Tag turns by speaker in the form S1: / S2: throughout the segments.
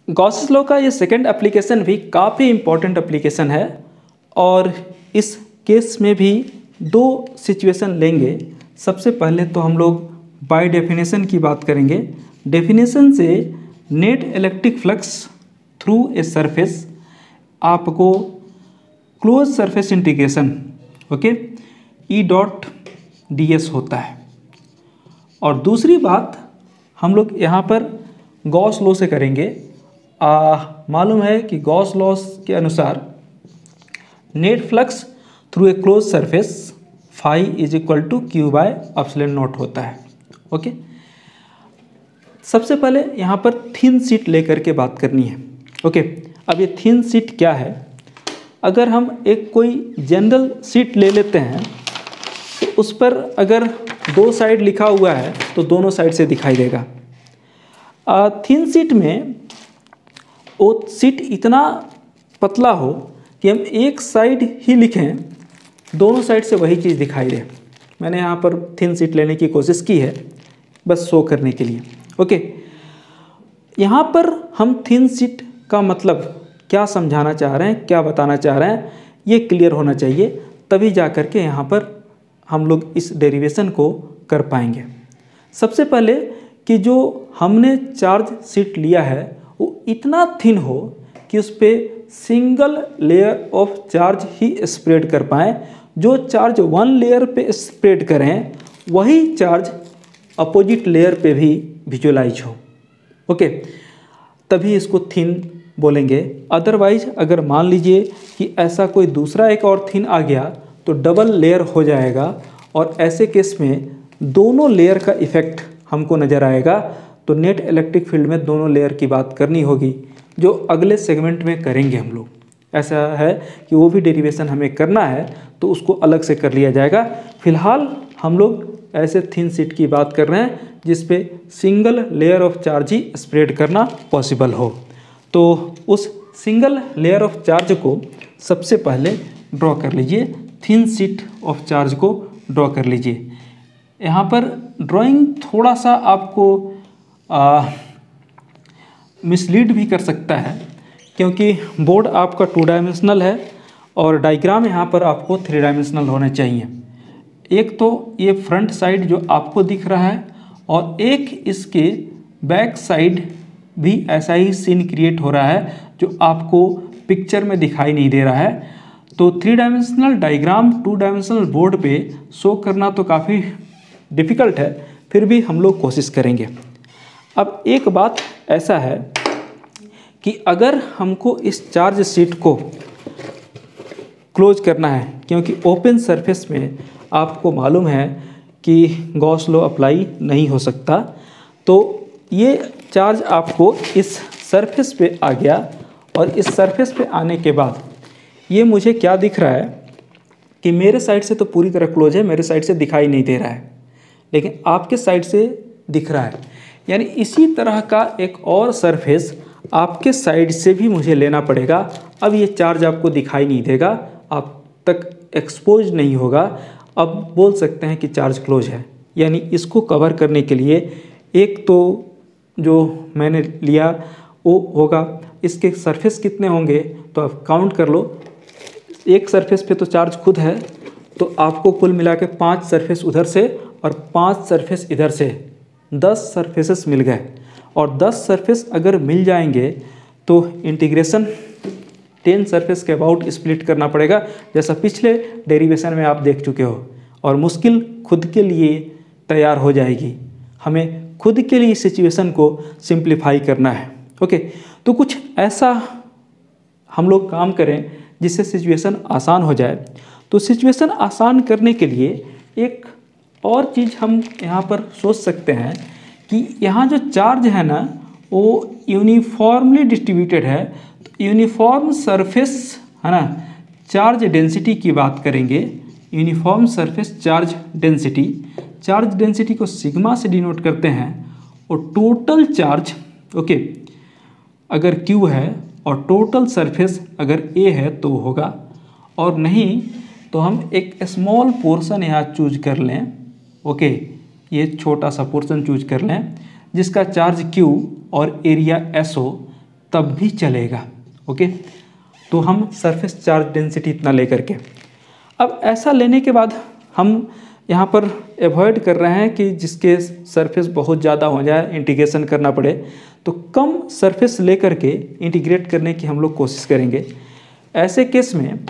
S1: Gauss's law का ये second application भी काफ़ी इम्पॉर्टेंट एप्लीकेशन है और इस केस में भी दो सिचुएशन लेंगे। सबसे पहले तो हम लोग बाय डेफिनेशन की बात करेंगे। डेफिनेशन से net electric flux through a surface आपको close surface integration E dot d S होता है। और दूसरी बात हम लोग यहाँ पर गॉस लॉ से करेंगे। मालूम है कि गॉस लॉ के अनुसार net flux through a close surface phi is equal to Q by epsilon naught होता है। ओके, सबसे पहले यहाँ पर थिन शीट लेकर के बात करनी है। ओके, अब ये थिन शीट क्या है? अगर हम एक कोई जनरल शीट ले लेते हैं तो उस पर अगर दो साइड लिखा हुआ है तो दोनों साइड से दिखाई देगा। थिन शीट में वो शीट इतना पतला हो कि हम एक साइड ही लिखें, दोनों साइड से वही चीज़ दिखाई दे। मैंने यहाँ पर थिन शीट लेने की कोशिश की है बस शो करने के लिए। ओके, यहाँ पर हम थिन शीट का मतलब क्या समझाना चाह रहे हैं, क्या बताना चाह रहे हैं, ये क्लियर होना चाहिए, तभी जा कर के यहाँ पर हम लोग इस डेरिवेशन को कर पाएंगे। सबसे पहले कि जो हमने चार्ज शीट लिया है वो इतना थिन हो कि उस पर single layer of charge he spread कर पाएँ। जो चार्ज वन लेयर पे स्प्रेड करें वही चार्ज अपोजिट लेयर पे भी विजुअलाइज हो। ओके, तभी इसको थिन बोलेंगे। अदरवाइज अगर मान लीजिए कि ऐसा कोई दूसरा एक और थिन आ गया तो डबल लेयर हो जाएगा और ऐसे केस में दोनों लेयर का इफ़ेक्ट हमको नज़र आएगा। तो नेट इलेक्ट्रिक फील्ड में दोनों लेयर की बात करनी होगी, जो अगले सेगमेंट में करेंगे हम लोग। ऐसा है कि वो भी डेरिवेशन हमें करना है तो उसको अलग से कर लिया जाएगा। फिलहाल हम लोग ऐसे थिन शीट की बात कर रहे हैं जिस पे single layer of charge he spread करना पॉसिबल हो। तो उस सिंगल लेयर ऑफ चार्ज को सबसे पहले ड्रॉ कर लीजिए। थिन शीट ऑफ चार्ज को ड्रॉ कर लीजिए। यहाँ पर ड्राइंग थोड़ा सा आपको मिसलीड भी कर सकता है क्योंकि बोर्ड आपका 2 डायमेंशनल है और डायग्राम यहाँ पर आपको 3 डायमेंशनल होने चाहिए। एक तो ये फ्रंट साइड जो आपको दिख रहा है और एक इसके बैक साइड भी ऐसा ही सीन क्रिएट हो रहा है जो आपको पिक्चर में दिखाई नहीं दे रहा है। तो 3 डायमेंशनल डायग्राम 2 डायमेंशनल बोर्ड पे शो करना तो काफ़ी डिफ़िकल्ट है, फिर भी हम लोग कोशिश करेंगे। अब एक बात ऐसा है कि अगर हमको इस चार्ज शीट को क्लोज करना है, क्योंकि ओपन सरफेस में आपको मालूम है कि गॉस लॉ अप्लाई नहीं हो सकता, तो ये चार्ज आपको इस सरफेस पे आ गया और इस सरफेस पे आने के बाद ये मुझे क्या दिख रहा है कि मेरे साइड से तो पूरी तरह क्लोज है, मेरे साइड से दिखाई नहीं दे रहा है, लेकिन आपके साइड से दिख रहा है। यानी इसी तरह का एक और सरफेस आपके साइड से भी मुझे लेना पड़ेगा। अब ये चार्ज आपको दिखाई नहीं देगा, आप तक एक्सपोज नहीं होगा। अब बोल सकते हैं कि चार्ज क्लोज है। यानी इसको कवर करने के लिए एक तो जो मैंने लिया वो होगा, इसके सरफेस कितने होंगे तो आप काउंट कर लो। एक सरफेस पे तो चार्ज खुद है, तो आपको कुल मिला के 5 सरफेस उधर से और 5 सरफेस इधर से 10 सरफेसेस मिल गए। और 10 सरफेस अगर मिल जाएंगे तो इंटीग्रेशन 10 सरफेस के अबाउट स्प्लिट करना पड़ेगा, जैसा पिछले डेरिवेशन में आप देख चुके हो। और मुश्किल खुद के लिए तैयार हो जाएगी। हमें खुद के लिए सिचुएशन को सिंप्लीफाई करना है। ओके, तो कुछ ऐसा हम लोग काम करें जिससे सिचुएशन आसान हो जाए। तो सिचुएशन आसान करने के लिए एक और चीज़ हम यहाँ पर सोच सकते हैं कि यहाँ जो चार्ज है ना वो यूनिफॉर्मली डिस्ट्रीब्यूटेड है। तो यूनिफॉर्म सरफेस है ना, चार्ज डेंसिटी की बात करेंगे। यूनिफॉर्म सरफेस चार्ज डेंसिटी को सिग्मा से डिनोट करते हैं। और टोटल चार्ज ओके अगर Q है और टोटल सरफेस अगर A है तो होगा, और नहीं तो हम एक स्मॉल पोर्शन यहाँ चूज कर लें। ओके, ये छोटा सा पोर्शन चूज कर लें जिसका चार्ज Q और एरिया S हो, तब भी चलेगा। ओके, तो हम सरफेस चार्ज डेंसिटी इतना लेकर के, अब ऐसा लेने के बाद हम यहाँ पर एवॉइड कर रहे हैं कि जिसके सरफेस बहुत ज़्यादा हो जाए, इंटीग्रेशन करना पड़े, तो कम सरफेस लेकर के इंटीग्रेट करने की हम लोग कोशिश करेंगे। ऐसे केस में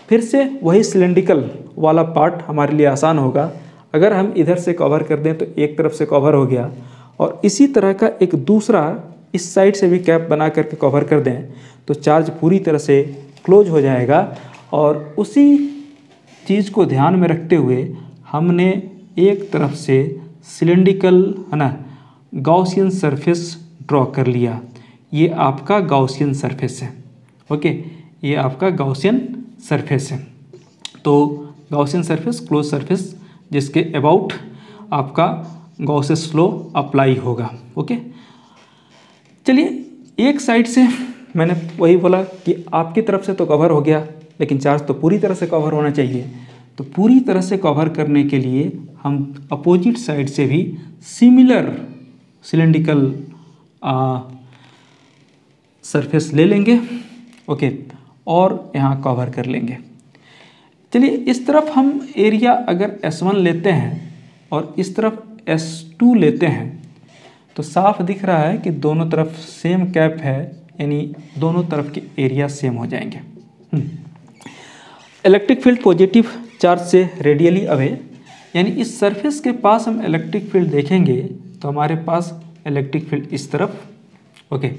S1: फिर से वही सिलेंड्रिकल वाला पार्ट हमारे लिए आसान होगा। अगर हम इधर से कवर कर दें तो एक तरफ से कवर हो गया, और इसी तरह का एक दूसरा इस साइड से भी कैप बना करके कवर कर दें तो चार्ज पूरी तरह से क्लोज हो जाएगा। और उसी चीज़ को ध्यान में रखते हुए हमने एक तरफ से सिलेंड्रिकल है ना गॉसियन सरफेस ड्रॉ कर लिया। ये आपका गॉसियन सरफेस है। ओके, ये आपका गॉसियन सरफेस है। तो गॉसियन सरफेस क्लोज सरफेस जिसके अबाउट आपका गॉसियस लॉ अप्लाई होगा। ओके, चलिए एक साइड से मैंने वही बोला कि आपकी तरफ से तो कवर हो गया, लेकिन चार्ज तो पूरी तरह से कवर होना चाहिए। तो पूरी तरह से कवर करने के लिए हम अपोजिट साइड से भी सिमिलर सिलेंड्रिकल सरफेस ले लेंगे। ओके, और यहाँ कवर कर लेंगे। चलिए इस तरफ हम एरिया अगर S1 लेते हैं और इस तरफ S2 लेते हैं तो साफ दिख रहा है कि दोनों तरफ सेम कैप है, यानी दोनों तरफ के एरिया सेम हो जाएंगे। इलेक्ट्रिक फील्ड पॉजिटिव चार्ज से रेडियली अवे, यानी इस सरफेस के पास हम इलेक्ट्रिक फील्ड देखेंगे तो हमारे पास इलेक्ट्रिक फील्ड इस तरफ। ओके,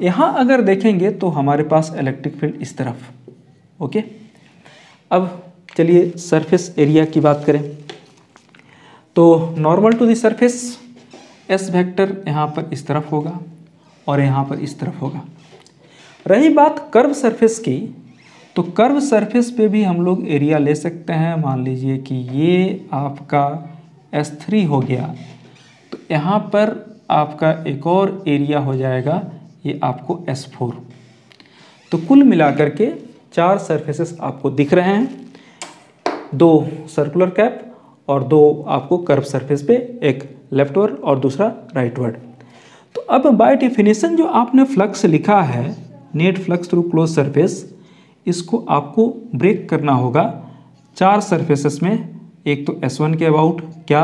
S1: यहाँ अगर देखेंगे तो हमारे पास इलेक्ट्रिक फील्ड इस तरफ। ओके, अब चलिए सरफेस एरिया की बात करें तो normal to the surface S vector यहाँ पर इस तरफ होगा और यहाँ पर इस तरफ होगा। रही बात कर्व सरफेस की, तो कर्व सरफेस पे भी हम लोग एरिया ले सकते हैं। मान लीजिए कि ये आपका S3 हो गया, तो यहाँ पर आपका एक और एरिया हो जाएगा, ये आपको S4। तो कुल मिलाकर के 4 सरफेसेस आपको दिख रहे हैं, 2 सर्कुलर कैप और 2 आपको कर्व सरफेस पे, एक लेफ्टवर्ड और दूसरा राइटवर्ड। तो अब बाय डेफिनेशन जो आपने फ्लक्स लिखा है net flux through close surface, इसको आपको ब्रेक करना होगा 4 सरफेसेस में। एक तो S1 के अबाउट क्या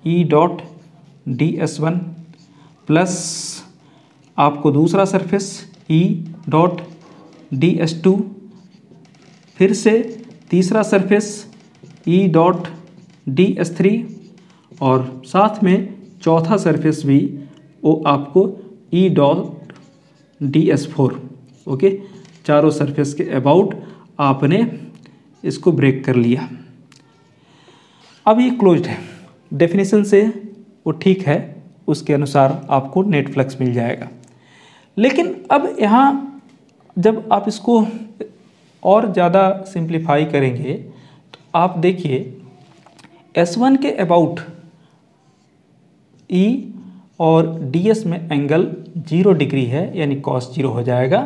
S1: E डॉट DS1 प्लस आपको दूसरा सरफेस E डॉट DS2, फिर से तीसरा सरफेस E डॉट DS3 और साथ में चौथा सरफेस भी वो आपको E डॉट DS4। ओके, चारों सरफेस के अबाउट आपने इसको ब्रेक कर लिया। अब ये क्लोज्ड है, डेफिनेशन से वो ठीक है, उसके अनुसार आपको नेट फ्लक्स मिल जाएगा। लेकिन अब यहाँ जब आप इसको और ज़्यादा सिंप्लीफाई करेंगे तो आप देखिए S1 के अबाउट E और DS में एंगल 0 डिग्री है, यानी cos 0 हो जाएगा।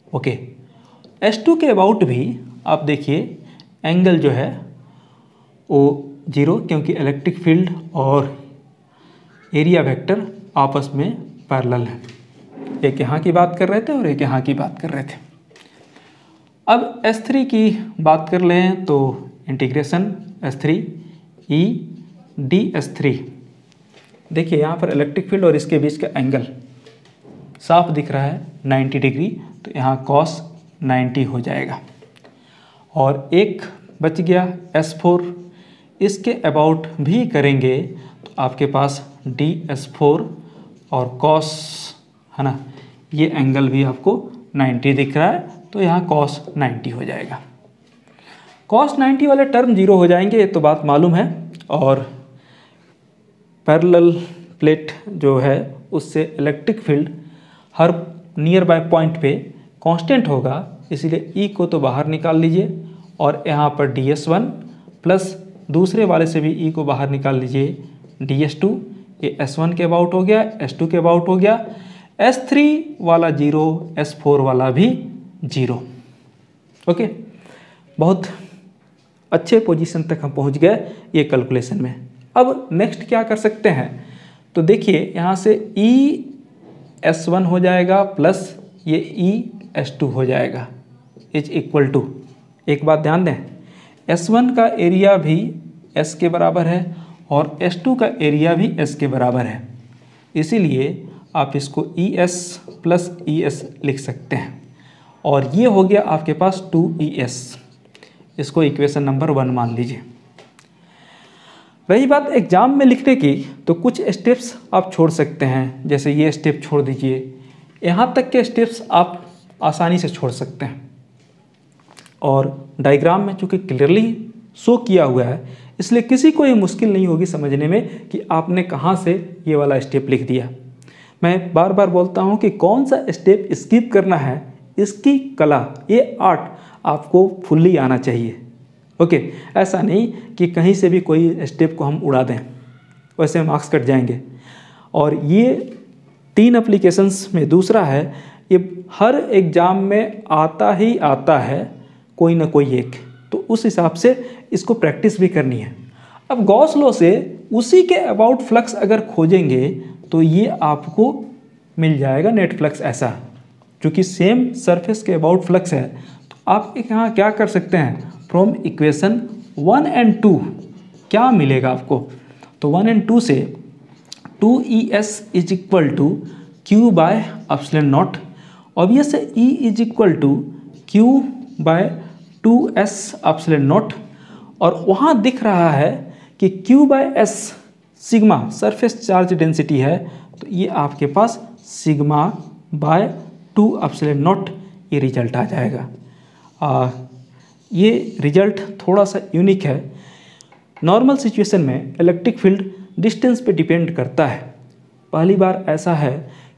S1: ओके, S2 के अबाउट भी आप देखिए एंगल जो है वो 0, क्योंकि इलेक्ट्रिक फील्ड और एरिया वेक्टर आपस में पैरेलल है। एक यहाँ की बात कर रहे थे और एक यहाँ की बात कर रहे थे। अब S3 की बात कर लें तो इंटीग्रेशन S3 E DS3, देखिए यहाँ पर इलेक्ट्रिक फील्ड और इसके बीच का एंगल साफ दिख रहा है 90 डिग्री, तो यहाँ cos 90 हो जाएगा। और एक बच गया S4, इसके अबाउट भी करेंगे तो आपके पास DS4 और cos है ना, ये एंगल भी आपको 90 दिख रहा है, तो यहाँ cos 90 हो जाएगा। cos 90 वाले टर्म 0 हो जाएंगे, ये तो बात मालूम है। और पैरेलल प्लेट जो है उससे electric field her near by point पे कांस्टेंट होगा, इसीलिए E को तो बाहर निकाल लीजिए और यहाँ पर DS1 प्लस दूसरे वाले से भी E को बाहर निकाल लीजिए DS2। ये S1 के अबाउट हो गया, S2 के अबाउट हो गया, S3 वाला 0, S4 वाला भी 0। ओके, बहुत अच्छे पोजीशन तक हम पहुंच गए ये कैलकुलेशन में। अब नेक्स्ट क्या कर सकते हैं, तो देखिए यहाँ से S1 हो जाएगा प्लस ये ES2 हो जाएगा इज इक्वल टू, एक बात ध्यान दें, S1 का एरिया भी S के बराबर है और S2 का एरिया भी S के बराबर है, इसीलिए आप इसको ES प्लस ES लिख सकते हैं और ये हो गया आपके पास 2ES। इसको इक्वेशन नंबर 1 मान लीजिए। रही बात एग्जाम में लिखने की, तो कुछ स्टेप्स आप छोड़ सकते हैं, जैसे ये स्टेप छोड़ दीजिए, यहाँ तक के स्टेप्स आप आसानी से छोड़ सकते हैं। और डायग्राम में चूँकि क्लियरली शो किया हुआ है, इसलिए किसी को ये मुश्किल नहीं होगी समझने में कि आपने कहाँ से ये वाला स्टेप लिख दिया। मैं बार बार बोलता हूँ कि कौन सा स्टेप स्किप करना है, इसकी कला, ये आर्ट आपको फुल्ली आना चाहिए। ओके, ऐसा नहीं कि कहीं से भी कोई स्टेप को हम उड़ा दें, वैसे मार्क्स कट जाएंगे। और ये 3 एप्लीकेशंस में दूसरा है, ये हर एग्ज़ाम में आता ही आता है कोई ना कोई एक, तो उस हिसाब से इसको प्रैक्टिस भी करनी है। अब गॉस लॉ से उसी के अबाउट फ्लक्स अगर खोजेंगे तो ये आपको मिल जाएगा नेट फ्लक्स ऐसा, क्योंकि सेम सरफेस के अबाउट फ्लक्स है। तो आप यहाँ क्या कर सकते हैं, फ्रॉम इक्वेशन 1 and 2 क्या मिलेगा आपको, तो 1 and 2 से 2ES is equal to Q by epsilon naught, obvious है E is equal to Q by 2S epsilon naught, और वहाँ दिख रहा है कि Q बाय S sigma surface charge density है, तो ये आपके पास सिग्मा बाय 2 एप्सिलॉन नॉट ये रिजल्ट आ जाएगा। ये रिजल्ट थोड़ा सा यूनिक है। नॉर्मल सिचुएशन में इलेक्ट्रिक फील्ड डिस्टेंस पे डिपेंड करता है, पहली बार ऐसा है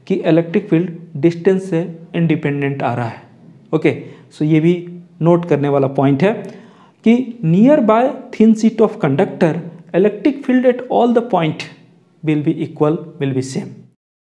S1: कि इलेक्ट्रिक फील्ड डिस्टेंस से इंडिपेंडेंट आ रहा है। ओके, सो ये भी नोट करने वाला पॉइंट है कि near by thin sheet of conductor electric field at all the point will be equal, will be same.